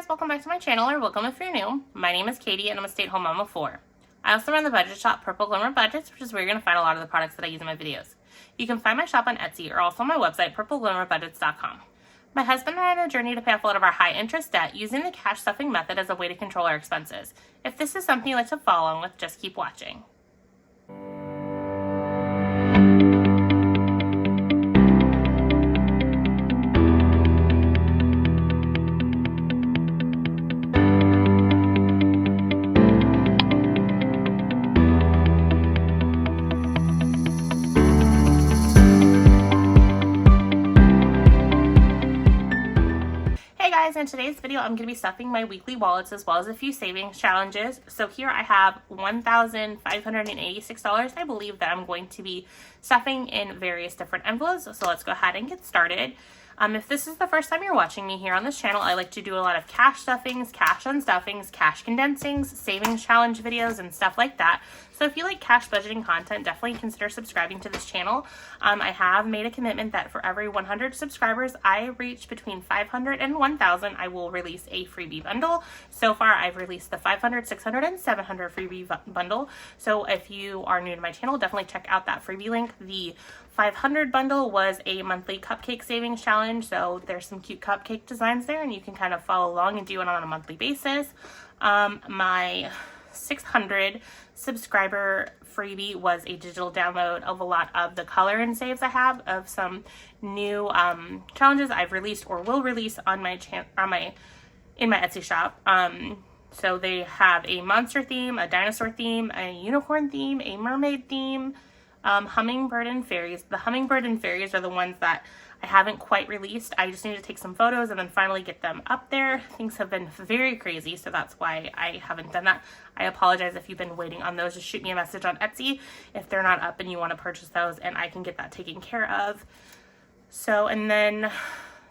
welcome back to my channel, or welcome if you're new. My name is Katie and I'm a stay-at-home mom of 4. I also run the budget shop Purple Glimmer Budgets, which is where you're going to find a lot of the products that I use in my videos. You can find my shop on Etsy or also on my website, PurpleGlimmerBudgets.com. My husband and I are on a journey to pay off a lot of our high-interest debt using the cash stuffing method as a way to control our expenses. If this is something you'd like to follow along with, just keep watching. In today's video, I'm going to be stuffing my weekly wallets as well as a few savings challenges. So here I have $1,586, I believe, that I'm going to be stuffing in various different envelopes. So let's go ahead and get started. If this is the first time you're watching me here on this channel, I like to do a lot of cash stuffings, cash unstuffings, cash condensings, savings challenge videos, and stuff like that. So if you like cash budgeting content, definitely consider subscribing to this channel. I have made a commitment that for every 100 subscribers I reach between 500 and 1,000, I will release a freebie bundle. So far, I've released the 500, 600, and 700 freebie bundle. So if you are new to my channel, definitely check out that freebie link. The 500 bundle was a monthly cupcake savings challenge, so there's some cute cupcake designs there and you can kind of follow along and do it on a monthly basis. My 600 subscriber freebie was a digital download of a lot of the color and saves I have of some new challenges I've released or will release on my in my Etsy shop. So they have a monster theme, a dinosaur theme, a unicorn theme, a mermaid theme, hummingbird and fairies. The hummingbird and fairies are the ones that I haven't quite released. I just need to take some photos and then finally get them up there. Things have been very crazy, so that's why I haven't done that. I apologize if you've been waiting on those. Just shoot me a message on Etsy if they're not up and you want to purchase those, and I can get that taken care of. So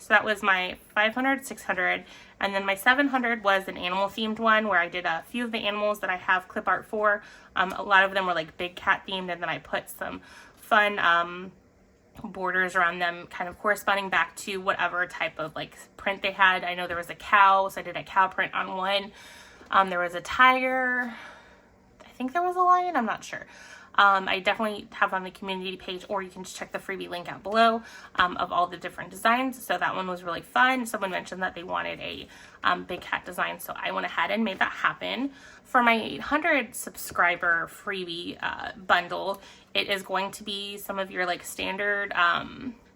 that was my 500, 600, and then my 700 was an animal themed one where I did a few of the animals that I have clip art for. A lot of them were like big cat themed, and then I put some fun borders around them kind of corresponding back to whatever type of like print they had. I know there was a cow, so I did a cow print on one. There was a tiger. I think there was a lion, I'm not sure. I definitely have on the community page, or you can just check the freebie link out below of all the different designs. So that one was really fun. Someone mentioned that they wanted a big cat design, so I went ahead and made that happen. For my 800 subscriber freebie bundle, it is going to be some of your like standard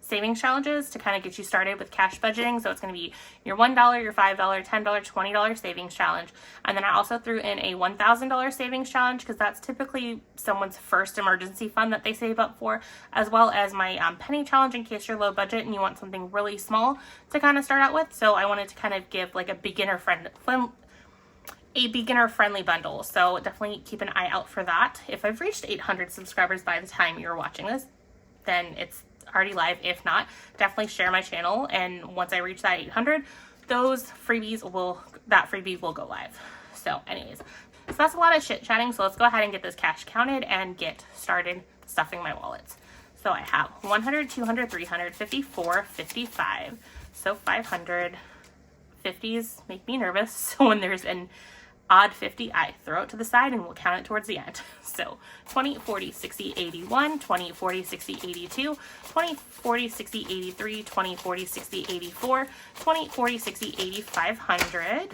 savings challenges to kind of get you started with cash budgeting. So it's going to be your $1, your $5, $10, $20 savings challenge. And then I also threw in a $1,000 savings challenge because that's typically someone's first emergency fund that they save up for, as well as my penny challenge in case you're low budget and you want something really small to kind of start out with. So I wanted to kind of give like a beginner friendly bundle. So definitely keep an eye out for that. If I've reached 800 subscribers by the time you're watching this, then it's already live. If not, definitely share my channel, and once I reach that 800, that freebie will go live. So anyways, so that's a lot of chit chatting, so let's go ahead and get this cash counted and get started stuffing my wallets. So I have 100, 200, 300, 54, 55, so 500. 50s make me nervous, so when there's an odd 50, I throw it to the side and we'll count it towards the end. So 20, 40, 60, 81, 20, 40, 60, 82, 20, 40, 60, 83, 20, 40, 60, 84, 20, 40, 60, 80, 500,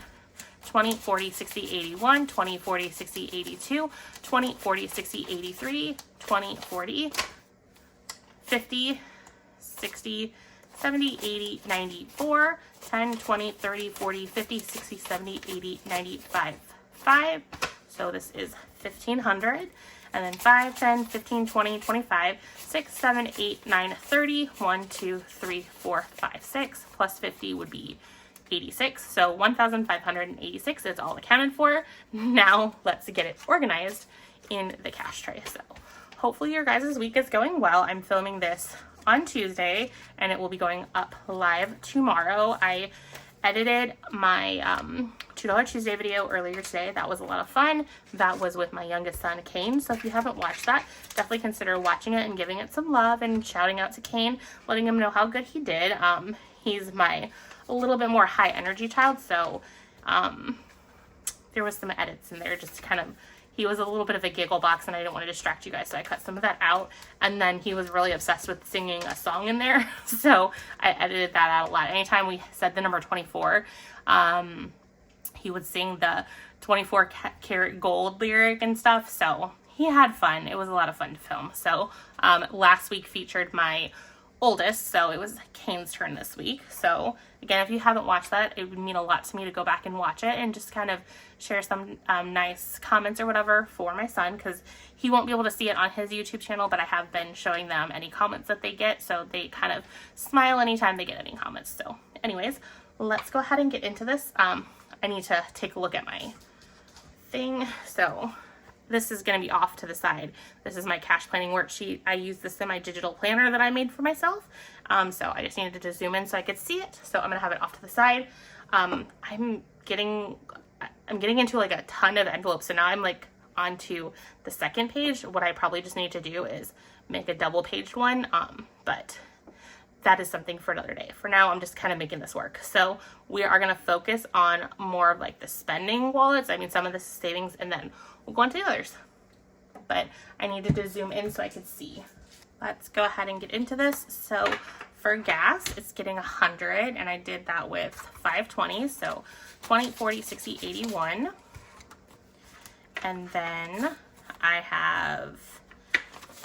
20, 40, 60, 81, 20, 40, 60, 82, 20, 40, 60, 83, 20, 40, 50, 60, 70, 80, 94, 10, 20, 30, 40, 50, 60, 70, 80, 95, 5. So this is 1,500. And then 5, 10, 15, 20, 25, 6, 7, 8, 9, 30, 1, 2, 3, 4, 5, 6, plus 50 would be 86. So 1,586 is all accounted for. Now let's get it organized in the cash tray. So hopefully your guys' week is going well. I'm filming this on Tuesday and it will be going up live tomorrow. I edited my $2 Tuesday video earlier today. That was a lot of fun. That was with my youngest son, Kane. So if you haven't watched that, definitely consider watching it and giving it some love and shouting out to Kane, letting him know how good he did. He's my a little bit more high energy child, so there was some edits in there, just kind of, he was a little bit of a giggle box and I didn't want to distract you guys, so I cut some of that out. And then he was really obsessed with singing a song in there, so I edited that out a lot. Anytime we said the number 24, he would sing the 24 karat gold lyric and stuff, so he had fun. It was a lot of fun to film. So last week featured my oldest, so it was Kane's turn this week. So again, if you haven't watched that, it would mean a lot to me to go back and watch it and just kind of share some nice comments or whatever for my son, because he won't be able to see it on his YouTube channel, but I have been showing them any comments that they get, so they kind of smile anytime they get any comments. So anyways, let's go ahead and get into this. I need to take a look at my thing. So this is going to be off to the side. This is my cash planning worksheet. I use this in my digital planner that I made for myself. So I just needed to zoom in so I could see it. So I'm going to have it off to the side. I'm getting into like a ton of envelopes. So now I'm like onto the second page. What I probably just need to do is make a double paged one. But that is something for another day. For now, I'm just kind of making this work. So we are going to focus on more of like the spending wallets. I mean, some of this is savings, and then we'll go on to the others. But I needed to zoom in so I could see. Let's go ahead and get into this. So for gas, it's getting 100, and I did that with 520. So 20, 40, 60, 81. And then I have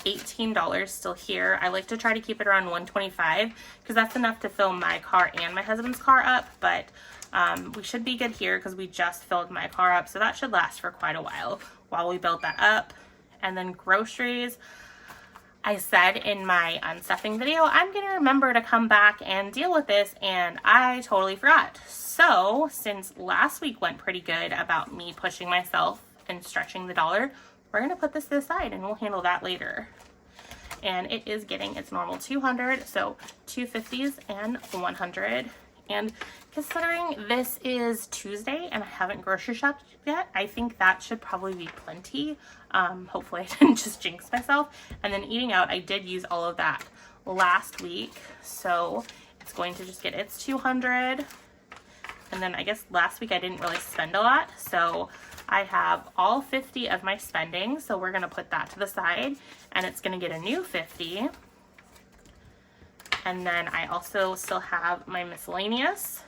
$18 still here. I like to try to keep it around 125 because that's enough to fill my car and my husband's car up, but we should be good here because we just filled my car up, so that should last for quite a while we build that up. And then groceries, I said in my unstuffing video, I'm gonna remember to come back and deal with this, and I totally forgot. So since last week went pretty good about me pushing myself and stretching the dollar, we're going to put this to the side and we'll handle that later. And it is getting its normal 200, so 250s and 100. And considering this is Tuesday and I haven't grocery shopped yet, I think that should probably be plenty. Hopefully I didn't just jinx myself. And then eating out, I did use all of that last week, so it's going to just get its 200. And then I guess last week I didn't really spend a lot, so I have all 50 of my spending, so we're going to put that to the side, and it's going to get a new 50. And then I also still have my miscellaneous,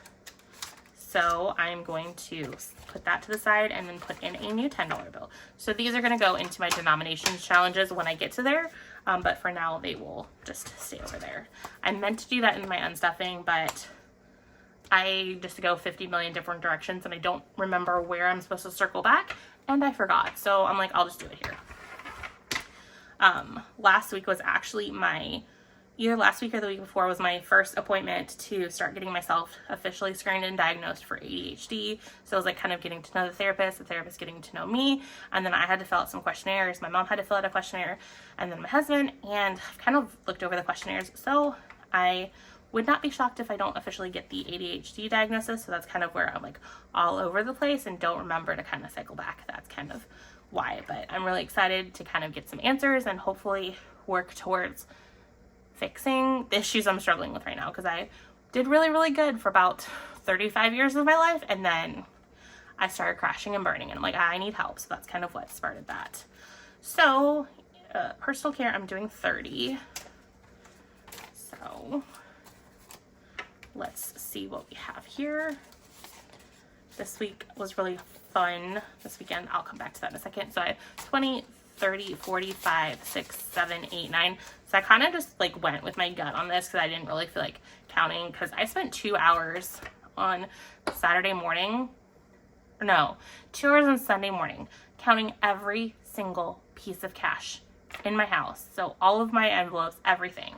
so I'm going to put that to the side and then put in a new $10 bill. So these are going to go into my denominations challenges when I get to there, but for now they will just stay over there. I meant to do that in my unstuffing, but I just go 50 million different directions and I don't remember where I'm supposed to circle back, and I forgot. So I'm like, I'll just do it here. Last week was actually either last week or the week before was my first appointment to start getting myself officially screened and diagnosed for ADHD. So it was like kind of getting to know the therapist getting to know me, and then I had to fill out some questionnaires. My mom had to fill out a questionnaire, and then my husband, and I've kind of looked over the questionnaires. So I would not be shocked if I don't officially get the ADHD diagnosis. So that's kind of where I'm like all over the place and don't remember to kind of cycle back. That's kind of why, but I'm really excited to kind of get some answers and hopefully work towards fixing the issues I'm struggling with right now, because I did really, really good for about 35 years of my life, and then I started crashing and burning, and I'm like, I need help. So that's kind of what started that. So personal care, I'm doing 30. So let's see what we have here. This week was really fun. This weekend, I'll come back to that in a second. So I have 20, 30, 45, 6, 7, 8, 9. So I kind of just like went with my gut on this because I didn't really feel like counting, because I spent 2 hours on Saturday morning, or no, 2 hours on Sunday morning counting every single piece of cash in my house. So all of my envelopes, everything,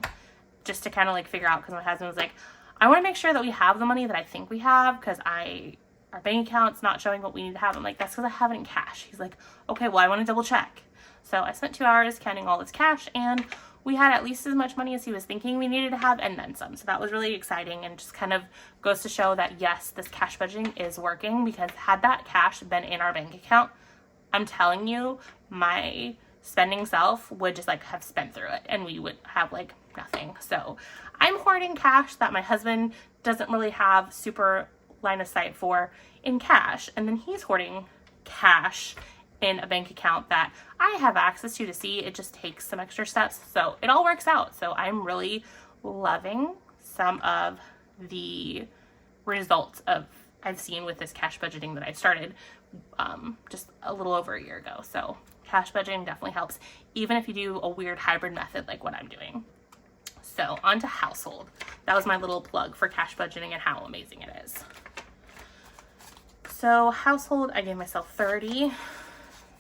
just to kind of like figure out, because my husband was like, I want to make sure that we have the money that I think we have, because our bank account's not showing what we need to have. I'm like, that's because I have it in cash. He's like, okay, well, I want to double check. So I spent 2 hours counting all this cash, and we had at least as much money as he was thinking we needed to have, and then some. So that was really exciting, and just kind of goes to show that yes, this cash budgeting is working, because had that cash been in our bank account, I'm telling you, my spending self would just like have spent through it, and we would have like nothing. So I'm hoarding cash that my husband doesn't really have super line of sight for in cash. And then he's hoarding cash in a bank account that I have access to see. It just takes some extra steps. So it all works out. So I'm really loving some of the results I've seen with this cash budgeting that I started just a little over a year ago. So cash budgeting definitely helps, even if you do a weird hybrid method like what I'm doing. So on to household. That was my little plug for cash budgeting and how amazing it is. So household, I gave myself 30.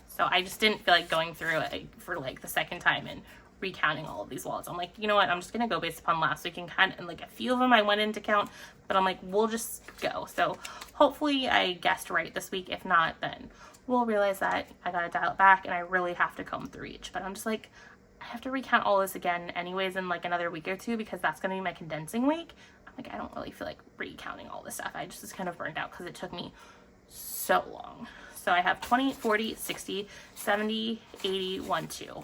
So I just didn't feel like going through it for like the second time and recounting all of these wallets. I'm like, you know what? I'm just going to go based upon last week, and like a few of them I went into count, but I'm like, we'll just go. So hopefully I guessed right this week. If not, then we'll realize that I got to dial it back and I really have to comb through each. But I'm just like, I have to recount all this again anyways in like another week or two, because that's going to be my condensing week. I'm like, I don't really feel like recounting all this stuff. I just was kind of burned out because it took me so long. So I have 20, 40, 60, 70, 80, 1, 2.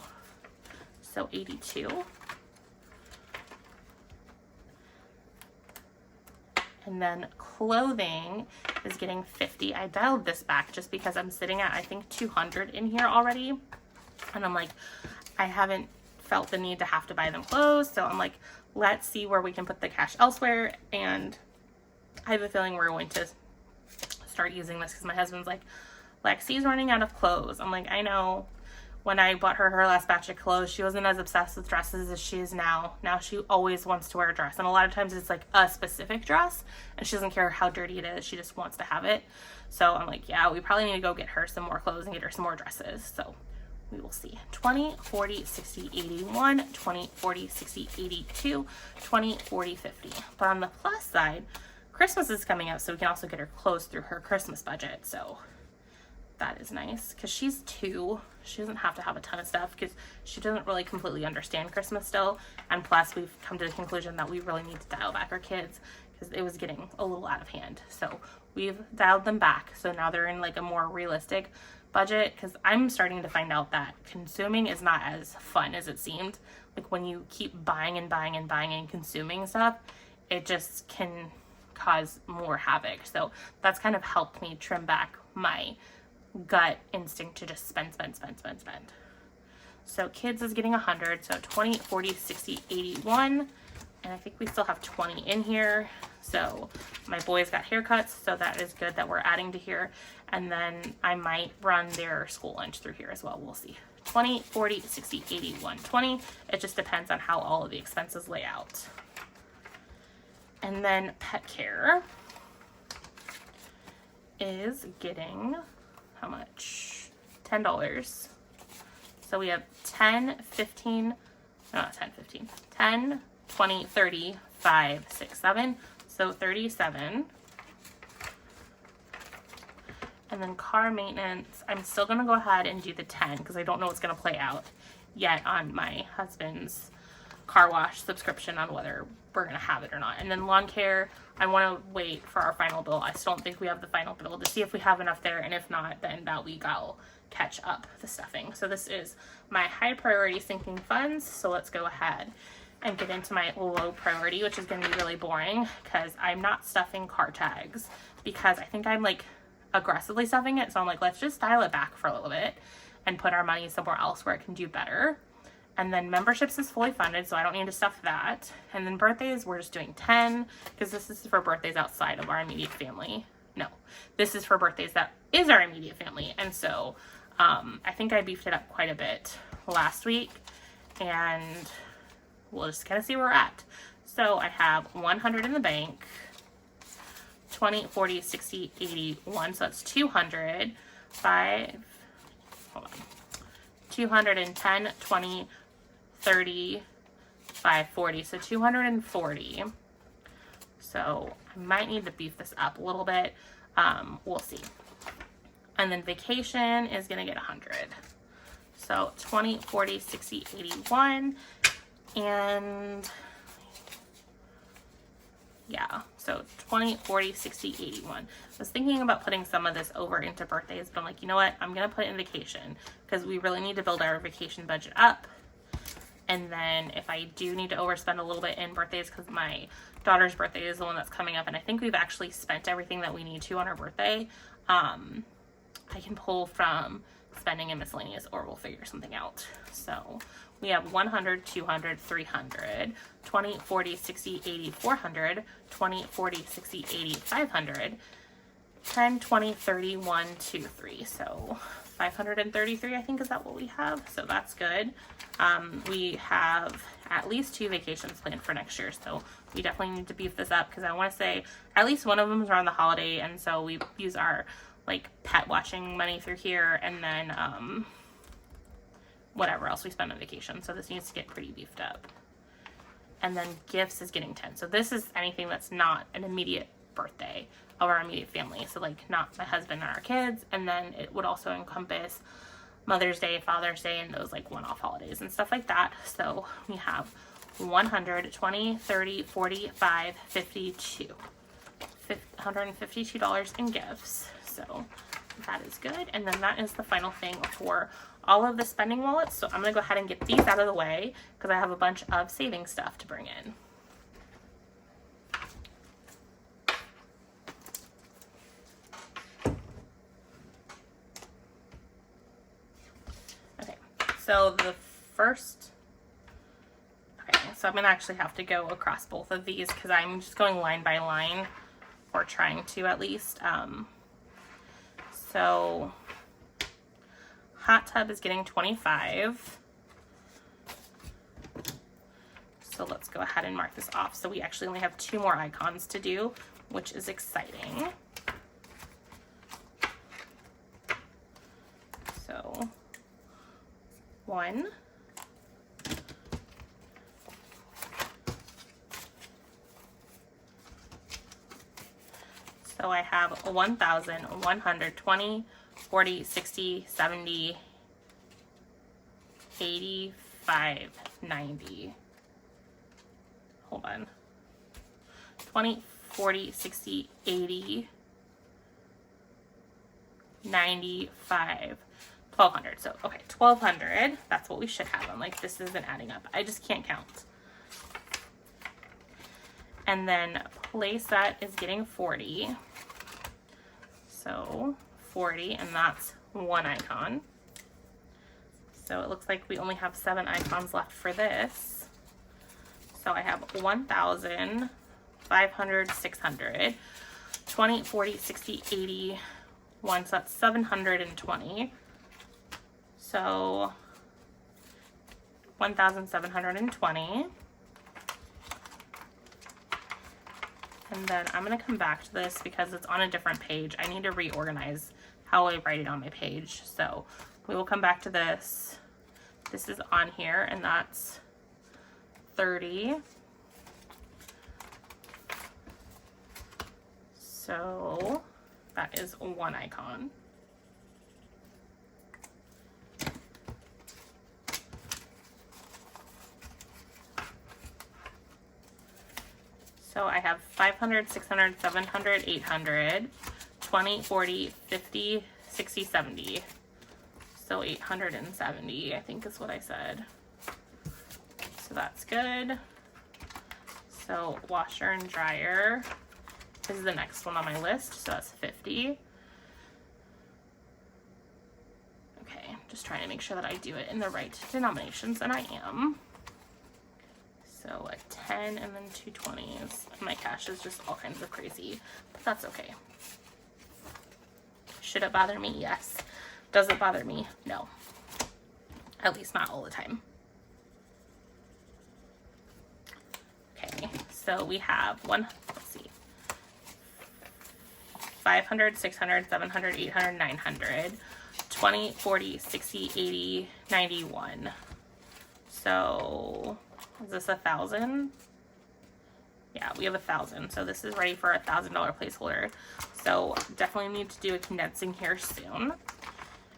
So 82. And then clothing is getting 50. I dialed this back just because I'm sitting at, I think, 200 in here already. And I'm like, I haven't felt the need to have to buy them clothes. So I'm like, let's see where we can put the cash elsewhere. And I have a feeling we're going to start using this because my husband's like, Lexi's running out of clothes. I'm like, I know. When I bought her last batch of clothes, she wasn't as obsessed with dresses as she is now. Now she always wants to wear a dress. And a lot of times it's like a specific dress. And she doesn't care how dirty it is. She just wants to have it. So I'm like, yeah, we probably need to go get her some more clothes and get her some more dresses. So we will see. 20, 40, 60, 81, 20, 40, 60, 82, 20, 40, 50. But on the plus side, Christmas is coming up, so we can also get her clothes through her Christmas budget. So that is nice because she's 2. She doesn't have to have a ton of stuff because she doesn't really completely understand Christmas still. And plus, we've come to the conclusion that we really need to dial back our kids because it was getting a little out of hand. So we've dialed them back. So now they're in like a more realistic budget, because I'm starting to find out that consuming is not as fun as it seemed. Like when you keep buying and buying and buying and consuming stuff, it just can cause more havoc. So that's kind of helped me trim back my gut instinct to just spend. So kids is getting 100. So 20, 40, 60, 81. And I think we still have 20 in here. So my boys got haircuts, so that is good that we're adding to here. And then I might run their school lunch through here as well. We'll see. 20, 40, 60, 81, 20. It just depends on how all of the expenses lay out. And then pet care is getting how much? $10. So we have 10, 15, no, not 10, 15, 10, 20, 30, 5, 6, 7. So 37. And then car maintenance, I'm still going to go ahead and do the 10 because I don't know what's going to play out yet on my husband's car wash subscription on whether we're going to have it or not. And then lawn care, I want to wait for our final bill. I still don't think we have the final bill to see if we have enough there. And if not, then that week I'll catch up the stuffing. So this is my high priority sinking funds. So let's go ahead and get into my low priority, which is going to be really boring because I'm not stuffing car tags because I think I'm like aggressively stuffing it. So I'm like, let's just dial it back for a little bit and put our money somewhere else where it can do better. And then memberships is fully funded, so I don't need to stuff that. And then birthdays, we're just doing 10 because this is for birthdays outside of our immediate family. No, this is for birthdays that is our immediate family. And so I think I beefed it up quite a bit last week, and we'll just kind of see where we're at. So I have 100 in the bank, 20, 40, 60, 81. So that's 200, 210, 20, 30, 5, 40. So 240. So I might need to beef this up a little bit. We'll see. And then vacation is going to get 100. So 20, 40, 60, 81. And yeah, so 20, 40, 60, 81. I was thinking about putting some of this over into birthdays, but I'm like, you know what? I'm going to put it in vacation because we really need to build our vacation budget up. And then if I do need to overspend a little bit in birthdays because my daughter's birthday is the one that's coming up, and I think we've actually spent everything that we need to on our birthday. I can pull from spending and miscellaneous, or we'll figure something out. So we have 100, 200, 300, 20, 40, 60, 80, 400, 20, 40, 60, 80, 500, 10, 20, 30, 1, 2, 3. So 533, I think, is that what we have? So that's good. We have at least 2 vacations planned for next year, so we definitely need to beef this up, because I want to say at least one of them is around the holiday, and so we use our like pet watching money through here, and then whatever else we spend on vacation. So this needs to get pretty beefed up. And then gifts is getting 10. So this is anything that's not an immediate birthday of our immediate family. So like not my husband and our kids. And then it would also encompass Mother's Day, Father's Day, and those like one-off holidays and stuff like that. So we have 100, 20, 30, 45, 52. $152 in gifts. So that is good. And then that is the final thing for all of the spending wallets. So I'm going to go ahead and get these out of the way, because I have a bunch of saving stuff to bring in. Okay, so the first, okay, so I'm going to actually have to go across both of these, because I'm just going line by line, or trying to at least. So hot tub is getting 25. So let's go ahead and mark this off. So we actually only have 2 more icons to do, which is exciting. So 1. So I have 1,000, 100, 20, 40, 60, 70, 85, 90. Hold on. 20, 40, 60, 80, 95, 1,200. So, okay, 1,200. That's what we should have. I'm like, this isn't adding up. I just can't count. And then playset is getting 40. So 40, and that's 1 icon. So it looks like we only have 7 icons left for this. So I have 1,000, 500, 600, 20, 40, 60, 80, 1, so that's 720. So 1,720. And then I'm going to come back to this because it's on a different page. I need to reorganize how I write it on my page. So we will come back to this. This is on here, and that's 30. So that is 1 icon. So I have 500, 600, 700, 800, 20, 40, 50, 60, 70. So 870, I think is what I said. So that's good. So washer and dryer is the next one on my list. So that's 50. Okay, just trying to make sure that I do it in the right denominations, and I am. So a 10 and then 2 20s. My cash is just all kinds of crazy, but that's okay. Should it bother me? Yes. Does it bother me? No. At least not all the time. Okay, so we have let's see, 500, 600, 700, 800, 900, 20, 40, 60, 80, 91. So is this 1,000? Yeah, we have 1,000. So this is ready for a $1,000 placeholder. So definitely need to do a condensing here soon.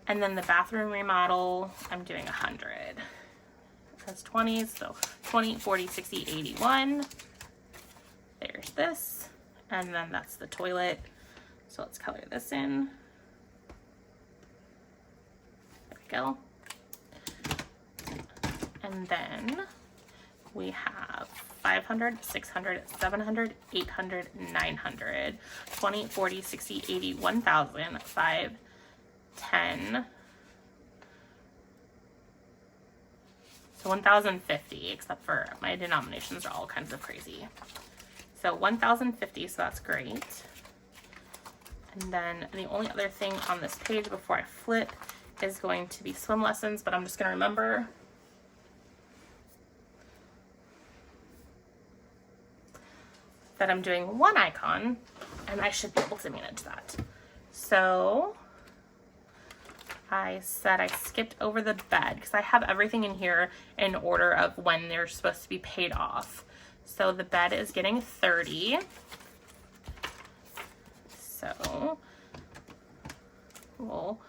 And then the bathroom remodel, I'm doing 100. That's 20s, so 20, 40, 60, 81. There's this. And then that's the toilet. So let's color this in. There we go. And then we have 500, 600, 700, 800, 900, 20, 40, 60, 80, 1,000, 5, 10. So 1,050, except for my denominations are all kinds of crazy. So 1,050, so that's great. And then the only other thing on this page before I flip is going to be swim lessons, but I'm just going to remember that I'm doing one icon, and I should be able to manage that. So I said I skipped over the bed because I have everything in here in order of when they're supposed to be paid off. So the bed is getting 30. So we'll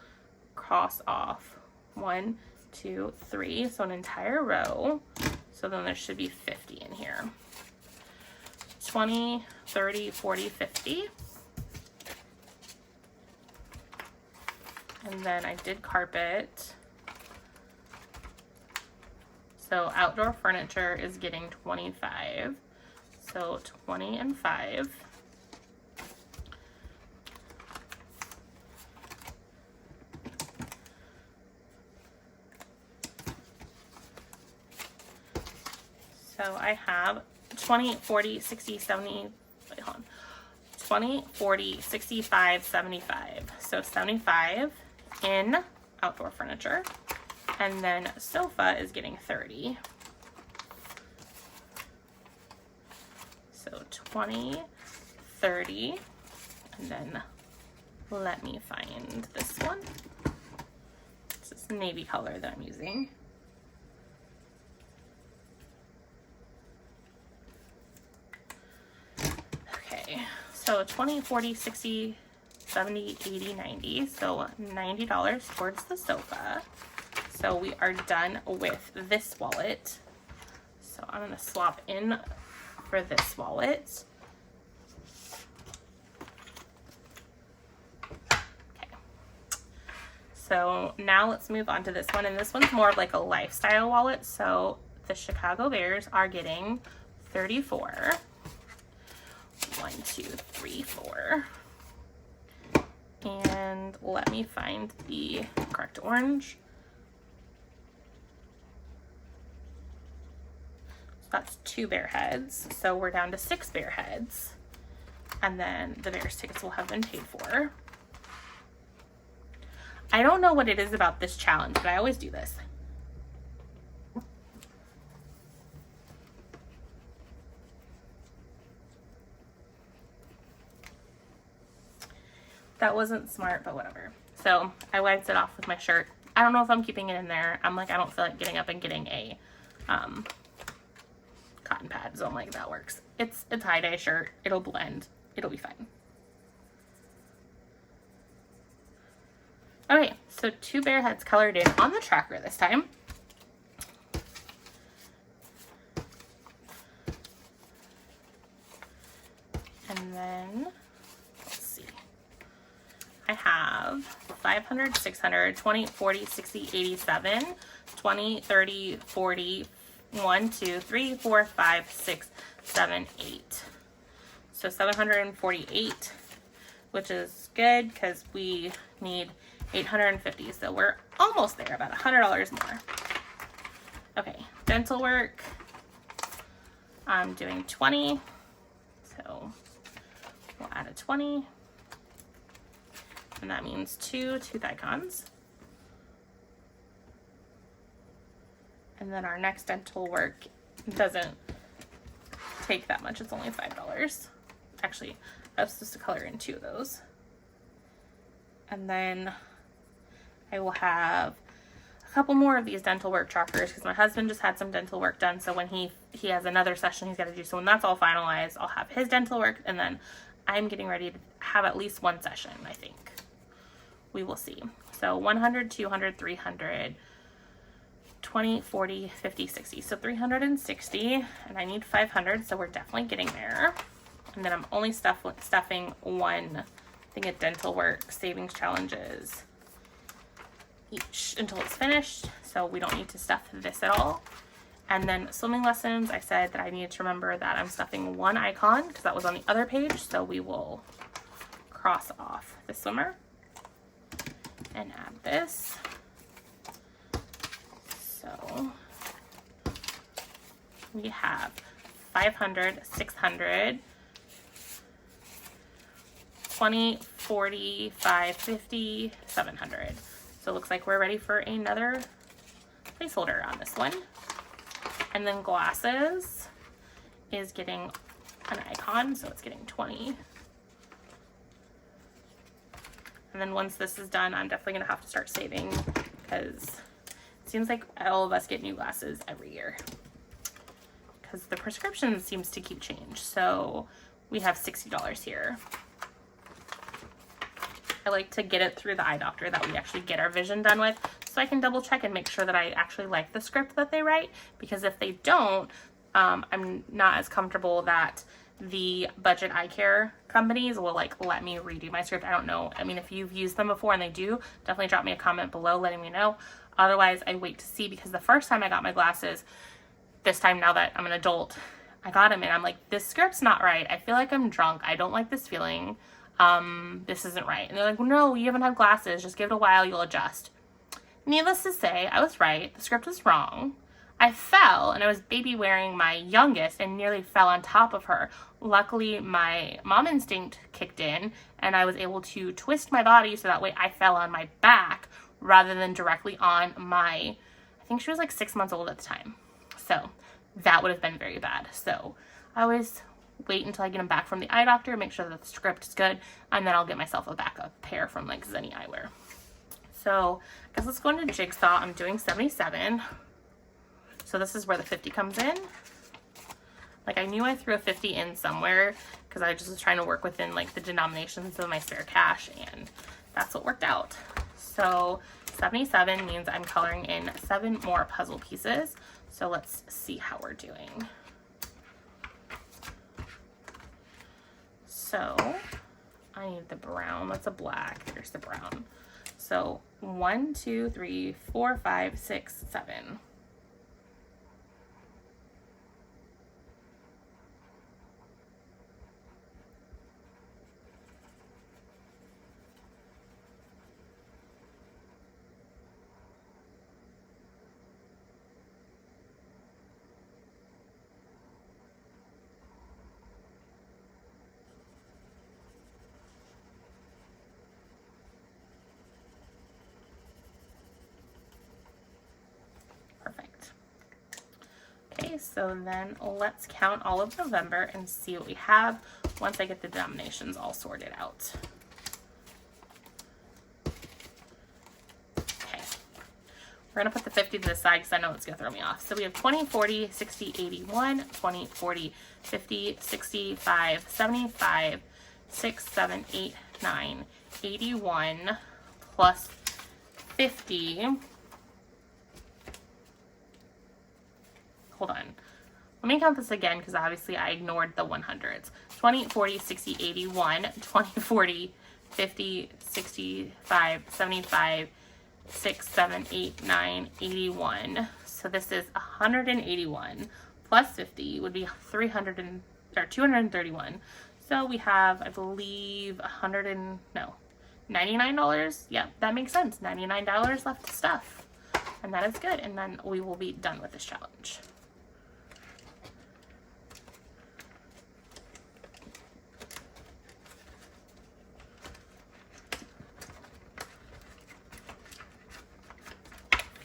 cross off 1, 2, 3. So an entire row. So then there should be 50 in here. 20, 30, 40, 50. And then I did carpet. So outdoor furniture is getting 25. So 20 and 5. So I have 20, 40, 60, 70, wait, hold on. 20, 40, 65, 75. So 75 in outdoor furniture. And then sofa is getting 30. So 20, 30, and then let me find this one. It's this navy color that I'm using. Okay, so 20, 40, 60, 70, 80, 90. So $90 towards the sofa. So we are done with this wallet. So I'm going to swap in for this wallet. Okay. So now let's move on to this one. And this one's more of like a lifestyle wallet. So the Chicago Bears are getting 34. 1, 2, 3, 4. And let me find the correct orange. That's 2 bear heads. So we're down to 6 bear heads. And then the Bears tickets will have been paid for. I don't know what it is about this challenge, but I always do this. That wasn't smart, but whatever. So I wiped it off with my shirt. I don't know if I'm keeping it in there. I'm like, I don't feel like getting up and getting a cotton pad, so I'm like, that works. It's a tie-dye shirt. It'll blend. It'll be fine. Okay, so 2 bear heads colored in on the tracker this time. And then, let's see. I have 500, 600, 20, 40, 60, 87, 20, 30, 40, 1, 2, 3, 4, 5, 6, 7, 8. So 748, which is good because we need 850. So we're almost there, about $100 more. Okay, dental work. I'm doing 20. So we'll add a 20. And that means 2 tooth icons. And then our next dental work doesn't take that much. It's only $5. Actually, I was supposed to color in 2 of those. And then I will have a couple more of these dental work trackers because my husband just had some dental work done. So when he has another session he's got to do. So when that's all finalized, I'll have his dental work. And then I'm getting ready to have at least 1 session, I think. We will see. So 100, 200, 300, 20, 40, 50, 60. So 360, and I need 500, so we're definitely getting there. And then I'm only stuffing 1 thing of dental work savings challenges each until it's finished. So we don't need to stuff this at all. And then swimming lessons, I said that I needed to remember that I'm stuffing one icon because that was on the other page. So we will cross off the swimmer and add this. So we have 500, 600, 20, 40, 5, 50, 700. So it looks like we're ready for another placeholder on this one. And then glasses is getting an icon, so it's getting 20. And then once this is done, I'm definitely gonna have to start saving because it seems like all of us get new glasses every year because the prescription seems to keep change. So we have $60 here. I like to get it through the eye doctor that we actually get our vision done with, so I can double check and make sure that I actually like the script that they write, because if they don't, I'm not as comfortable that the budget eye care companies will like let me redo my script. I don't know. I mean, if you've used them before and they do, definitely drop me a comment below letting me know. Otherwise, I wait to see, because the first time I got my glasses, this time now that I'm an adult, I got them and I'm like, this script's not right. I feel like I'm drunk. I don't like this feeling. This isn't right. And they're like, well, no, you haven't had glasses. Just give it a while. You'll adjust. Needless to say, I was right. The script was wrong. I fell and I was baby wearing my youngest and nearly fell on top of her. Luckily, my mom instinct kicked in and I was able to twist my body so that way I fell on my back rather than directly on my, I think she was like 6 months old at the time. So that would have been very bad. So I always wait until I get them back from the eye doctor, make sure that the script is good, and then I'll get myself a backup pair from like Zenni Eyewear. So I guess let's go into Jigsaw. I'm doing 77. So this is where the 50 comes in. Like, I knew I threw a 50 in somewhere because I just was trying to work within like the denominations of my spare cash, and that's what worked out. So 77 means I'm coloring in 7 more puzzle pieces. So let's see how we're doing. So I need the brown. That's a black. Here's the brown. So 1, 2, 3, 4, 5, 6, 7. So then let's count all of November and see what we have once I get the denominations all sorted out. Okay, we're gonna put the 50 to the side because I know it's gonna throw me off. So we have 20, 40, 60, 81, 20, 40, 50, 65, 75, 6, 7, 8, 9, 81 plus 50. Hold on. Let me count this again because obviously I ignored the 100s. 20, 40, 60, 81, 20, 40, 50, 65, 75, 6, 7, 8, 9, 81. So this is 181 plus 50 would be 231. So we have, I believe, $99. Yep, that makes sense. $99 left to stuff. And that is good. And then we will be done with this challenge.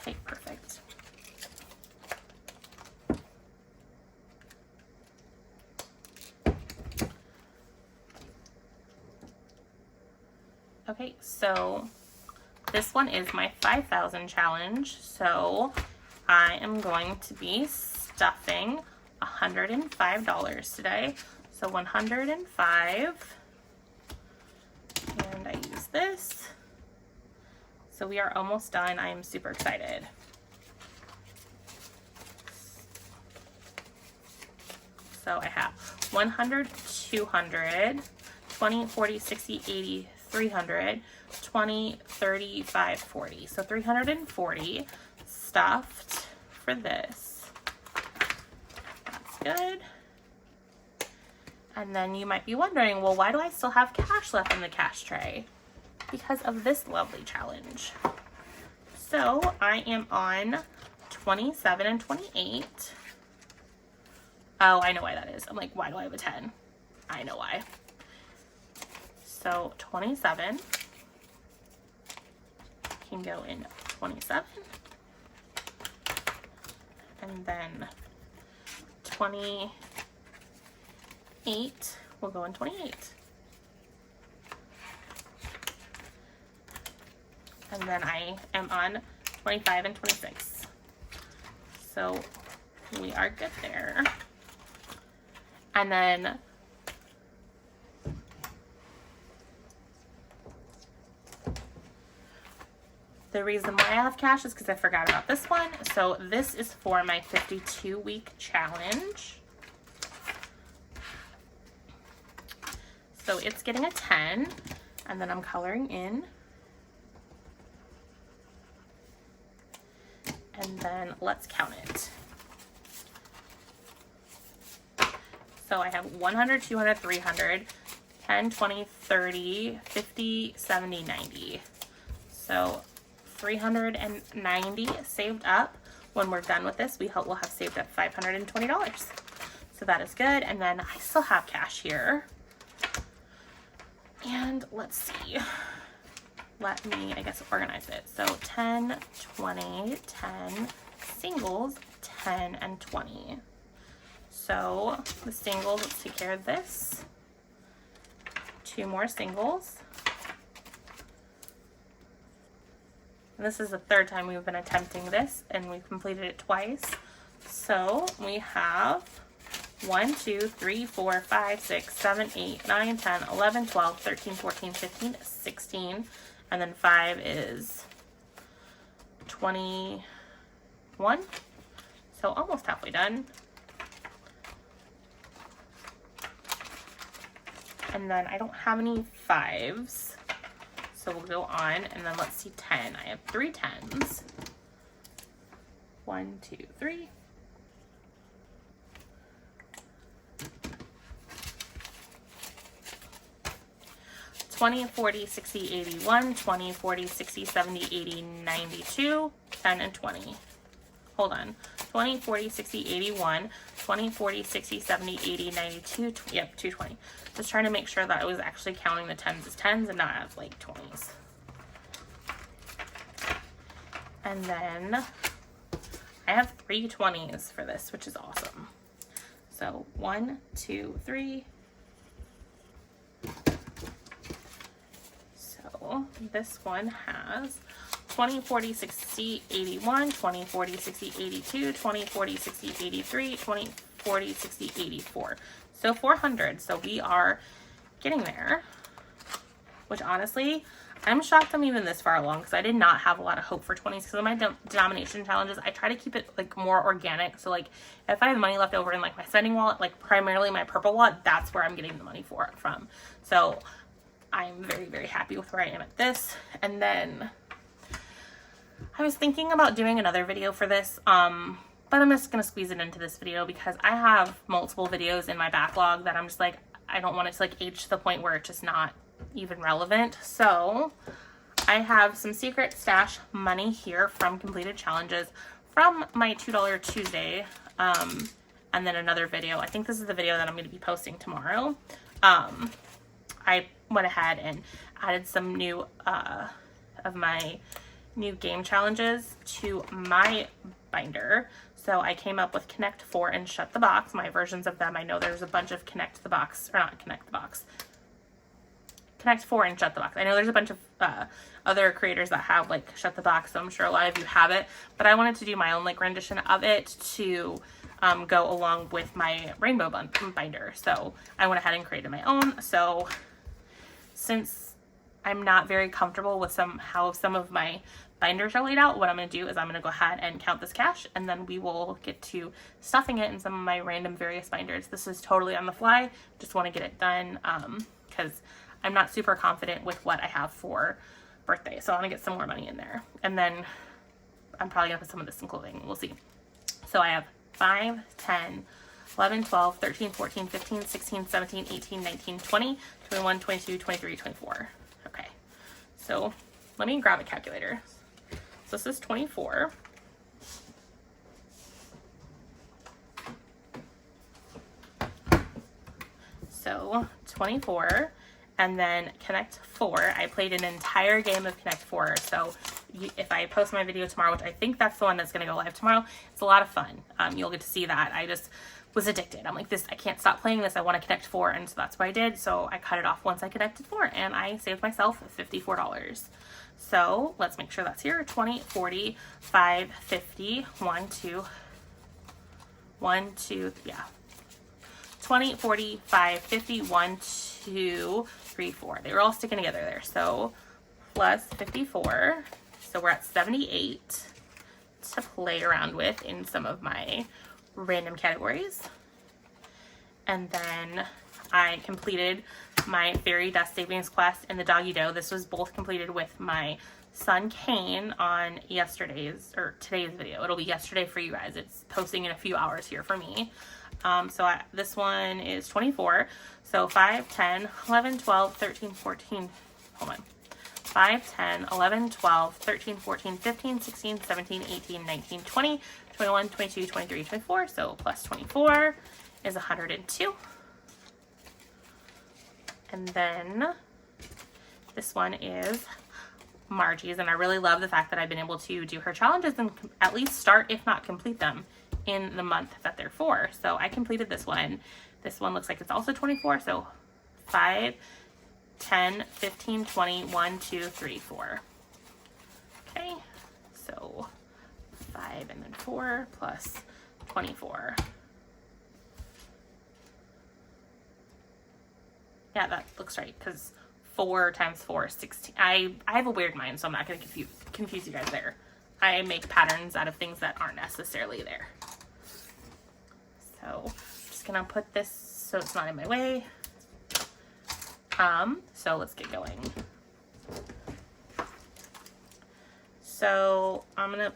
Okay, perfect. Okay, so this one is my 5,000 challenge. So I am going to be stuffing $105 today. So 105, and I use this. So we are almost done. I am super excited. So I have 100, 200, 20, 40, 60, 80, 300, 20, 35, 40. So 340 stuffed for this. good. And then you might be wondering, well, why do I still have cash left in the cash tray? Because of this lovely challenge. So I am on 27 and 28. Oh, I know why that is. I'm like, why do I have a 10? I know why. So 27 can go in 27. And then 28 will go in 28. And then I am on 25 and 26. So we are good there. And then the reason why I have cash is because I forgot about this one. So this is for my 52-week challenge. So it's getting a 10, and then I'm coloring in. And then let's count it. So I have 100, 200, 300, 10, 20, 30, 50, 70, 90. So 390 saved up. When we're done with this, we'll have saved up $520. So that is good. And then I still have cash here. And let's see. Let me, I guess, organize it. So 10, 20, 10, singles, 10, and 20. So the singles, let's take care of this. 2 more singles. And this is the 3rd time we've been attempting this, and we've completed it twice. So we have 1, 2, 3, 4, 5, 6, 7, 8, 9, 10, 11, 12, 13, 14, 15, 16. And then 5 is 21. So almost halfway done. And then I don't have any 5s. So we'll go on, and then let's see 10. I have 3 10s. 1, 2, 3. $20, $40, $60, $81, $20, $40, $60, $70, $80, $92, 10, and 20. Hold on. 20, 40, 60, 81, 20, 40, 60, 70, 80, 92, yep, 220. Just trying to make sure that I was actually counting the 10s as 10s and not as like 20s. And then I have 3 20s for this, which is awesome. So 1, 2, 3. So this one has 20, 40, 60, 81, 20, 40, 60, 82, 20, 40, 60, 83, 20, 40, 60, 84. So 400. So we are getting there, which honestly, I'm shocked I'm even this far along because I did not have a lot of hope for 20s because of my denomination challenges. I try to keep it like more organic. So like if I have money left over in like my spending wallet, like primarily my purple wallet, that's where I'm getting the money from. So I'm very, very happy with where I am at this. And then I was thinking about doing another video for this, but I'm just going to squeeze it into this video because I have multiple videos in my backlog that I'm just like, I don't want it to like age to the point where it's just not even relevant. So I have some secret stash money here from completed challenges from my $2 Tuesday, and then another video. I think this is the video that I'm going to be posting tomorrow. I went ahead and added some new of my new game challenges to my binder. So I came up with Connect 4 and Shut the Box, my versions of them. I know there's a bunch of Connect the Box, or not Connect the Box, Connect 4 and Shut the Box. I know there's a bunch of other creators that have like Shut the Box, so I'm sure a lot of you have it, but I wanted to do my own like rendition of it to go along with my rainbow binder. So I went ahead and created my own. So since I'm not very comfortable with how some of my binders are laid out, what I'm going to do is I'm going to go ahead and count this cash, and then we will get to stuffing it in some of my random various binders. This is totally on the fly. Just want to get it done because I'm not super confident with what I have for birthday. So I want to get some more money in there. And then I'm probably going to put some of this in clothing. We'll see. So I have 5, 10, 11, 12, 13, 14, 15, 16, 17, 18, 19, 20, 21, 22, 23, 24. Okay, so let me grab a calculator. So this is 24. So 24, and then Connect 4. I played an entire game of Connect 4. So if I post my video tomorrow, which I think that's the one that's going to go live tomorrow, it's a lot of fun. You'll get to see that. I just was addicted. I'm like, I can't stop playing this. I want to Connect 4. And so that's what I did. So I cut it off once I connected 4, and I saved myself $54. So let's make sure that's here. 20, 40, 5, 50, 1, 2, 20, 40, 5, 50, 1, 2, 3, 4. They were all sticking together there. So plus 54. So we're at 78 to play around with in some of my random categories. And then I completed my fairy dust savings quest in the doggy dough. This was both completed with my son Kane on today's video. It'll be yesterday for you guys. It's posting in a few hours here for me. This one is 24. So 5, 10, 11, 12, 13, 14, hold on. 5, 10, 11, 12, 13, 14, 15, 16, 17, 18, 19, 20, 21, 22, 23, 24. So plus 24 is 102. And then this one is Margie's, and I really love the fact that I've been able to do her challenges and at least start, if not complete them, in the month that they're for. So I completed this one. This one looks like it's also 24. So 5, 10, 15, 20, 1, 2, 3, 4. Okay, so 5 and then 4 plus 24. Yeah, that looks right, because 4 times 4 is 16. I have a weird mind, so I'm not going to confuse you guys there. I make patterns out of things that aren't necessarily there. So I'm just going to put this so it's not in my way. So let's get going. So I'm going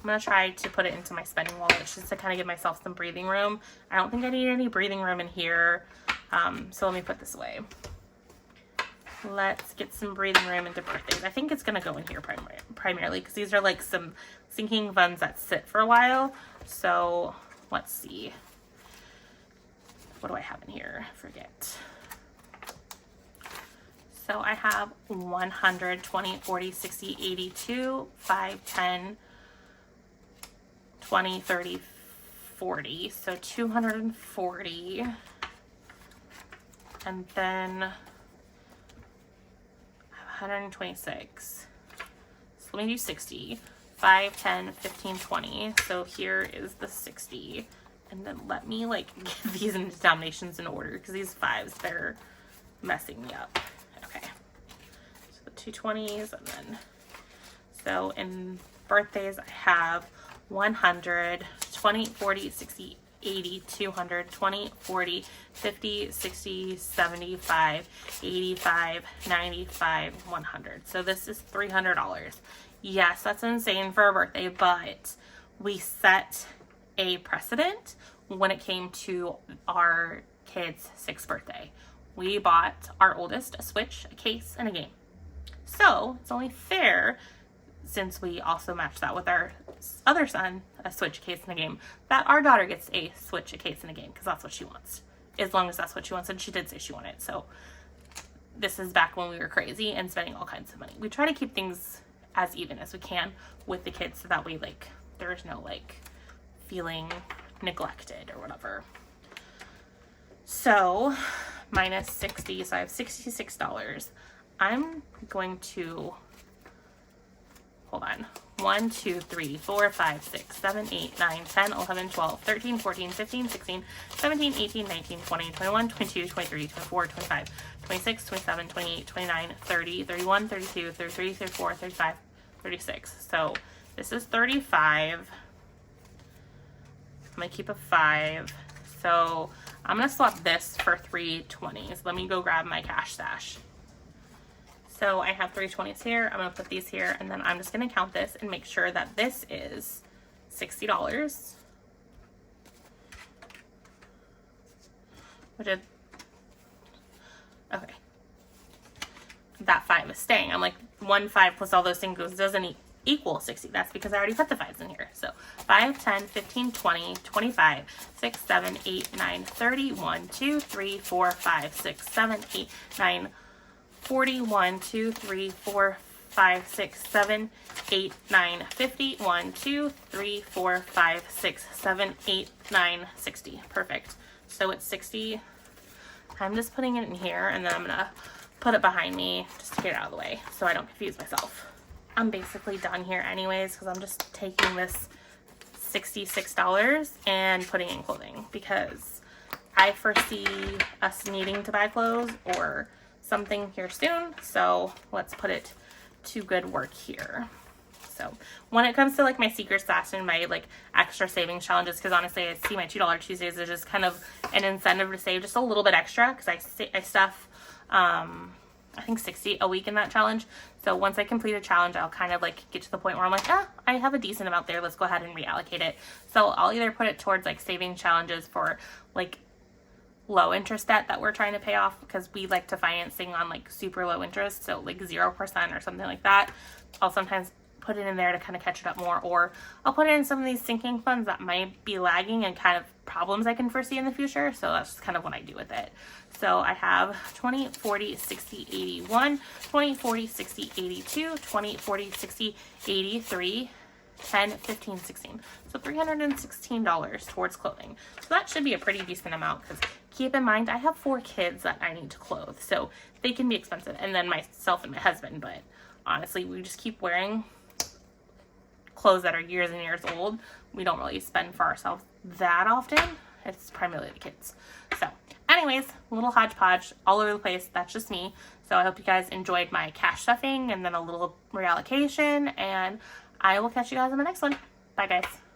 to try to put it into my spending wallet just to kind of give myself some breathing room. I don't think I need any breathing room in here. So let me put this away. Let's get some breathing room into birthdays. I think it's going to go in here primarily because these are like some sinking funds that sit for a while. So let's see. What do I have in here? Forget. So I have 100, 20, 40, 60, 82, 5, 10, 20, 30, 40. So 240. And then 126. So let me do 60. 5, 10, 15, 20. So here is the 60. And then let me like give these in denominations in order because these 5s, they're messing me up. Okay. So the 220s, and then so in birthdays I have 100, 20, 40, 60, 80, 200, 20, 40, 50, 60, 75, 85, 95, 100. So this is $300. Yes, that's insane for a birthday, but we set a precedent when it came to our kid's 6th birthday. We bought our oldest a Switch, a case, and a game. So it's only fair, since we also matched that with our other son, a Switch, a case, and a game, that our daughter gets a Switch, a case, and a game, because that's what she wants. As long as that's what she wants, and she did say she wanted. So this is back when we were crazy and spending all kinds of money. We try to keep things as even as we can with the kids so that way, like, there's no, like, feeling neglected or whatever. So minus 60, so I have $66. I'm going to, hold on, 1, 2, 3, 4, 5, 6, 7, 8, 9, 10, 11, 12, 13, 14, 15, 16, 17, 18, 19, 20, 21, 22, 23, 24, 25, 26, 27, 28, 29, 30, 31, 32, 33, 34, 35, 36. So this is 35. I'm going to keep a 5. So I'm going to swap this for 3 20s. Let me go grab my cash stash. So I have 320s here. I'm going to put these here, and then I'm just going to count this and make sure that this is $60. Which is, okay. That 5 is staying. I'm like, 1 5 plus all those things doesn't equal 60. That's because I already put the 5s in here. So 5, 10, 15, 20, 25, 6, 7, 8, 9, 30, 1, 2, 3, 4, 5, 6, 7, 8, 9, 40, 1, 2, 3, 4, 5, 6, 7, 8, 9, 50, 1, 2, 3, 4, 5, 6, 7, 8, 9, 60. Perfect. So it's 60. I'm just putting it in here, and then I'm gonna put it behind me just to get it out of the way so I don't confuse myself. I'm basically done here anyways, because I'm just taking this $66 and putting in clothing, because I foresee us needing to buy clothes or something here soon. So let's put it to good work here. So when it comes to like my secret stash and my like extra savings challenges, because honestly I see my $2 Tuesdays as just kind of an incentive to save just a little bit extra, because I stuff I think 60 a week in that challenge. So once I complete a challenge, I'll kind of like get to the point where I'm like, I have a decent amount there, let's go ahead and reallocate it. So I'll either put it towards like saving challenges for like low interest debt that we're trying to pay off, because we like to finance things on like super low interest, so like 0% or something like that. I'll sometimes put it in there to kind of catch it up more, or I'll put it in some of these sinking funds that might be lagging and kind of problems I can foresee in the future. So that's just kind of what I do with it. So I have 20, 40, 60, 81, 20, 40, 60, 82, 20, 40, 60, 83, 10, 15, 16. So $316 towards clothing. So that should be a pretty decent amount, because keep in mind, I have 4 kids that I need to clothe. So they can be expensive. And then myself and my husband. But honestly, we just keep wearing clothes that are years and years old. We don't really spend for ourselves that often. It's primarily the kids. So anyways, a little hodgepodge all over the place. That's just me. So I hope you guys enjoyed my cash stuffing and then a little reallocation, and I will catch you guys in the next one. Bye guys.